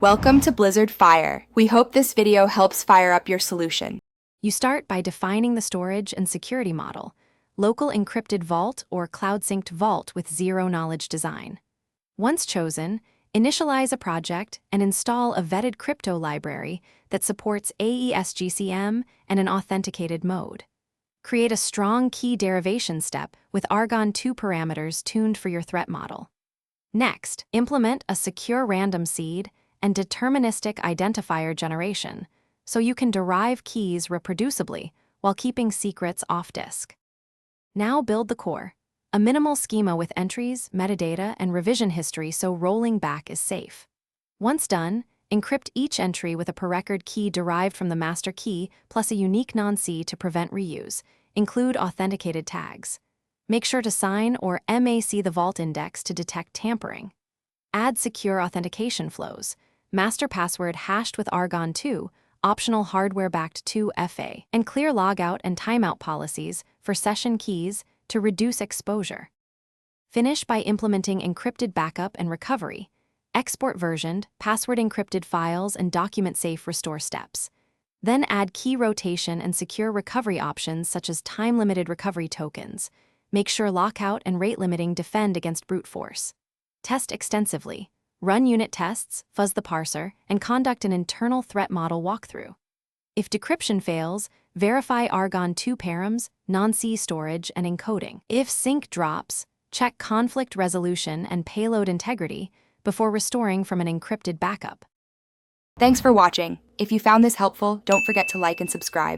Welcome to Blizzard Fire. We hope this video helps fire up your solution. You start by defining the storage and security model, local encrypted vault or cloud-synced vault with zero-knowledge design. Once chosen, initialize a project and install a vetted crypto library that supports AES-GCM and an authenticated mode. Create a strong key derivation step with Argon 2 parameters tuned for your threat model. Next, implement a secure random seed and deterministic identifier generation, so you can derive keys reproducibly while keeping secrets off-disk. Now build the core, a minimal schema with entries, metadata, and revision history so rolling back is safe. Once done, encrypt each entry with a per record key derived from the master key plus a unique non-C to prevent reuse. Include authenticated tags. Make sure to sign or MAC the vault index to detect tampering. Add secure authentication flows. Master password hashed with Argon 2, optional hardware-backed 2FA, and clear logout and timeout policies for session keys to reduce exposure. Finish by implementing encrypted backup and recovery, export versioned, password-encrypted files, and document-safe restore steps. Then add key rotation and secure recovery options such as time-limited recovery tokens. Make sure lockout and rate limiting defend against brute force. Test extensively. Run unit tests, fuzz the parser, and conduct an internal threat model walkthrough. If decryption fails, verify Argon 2 params, non-C storage, and encoding. If sync drops, check conflict resolution and payload integrity before restoring from an encrypted backup. Thanks for watching. If you found this helpful, don't forget to like and subscribe.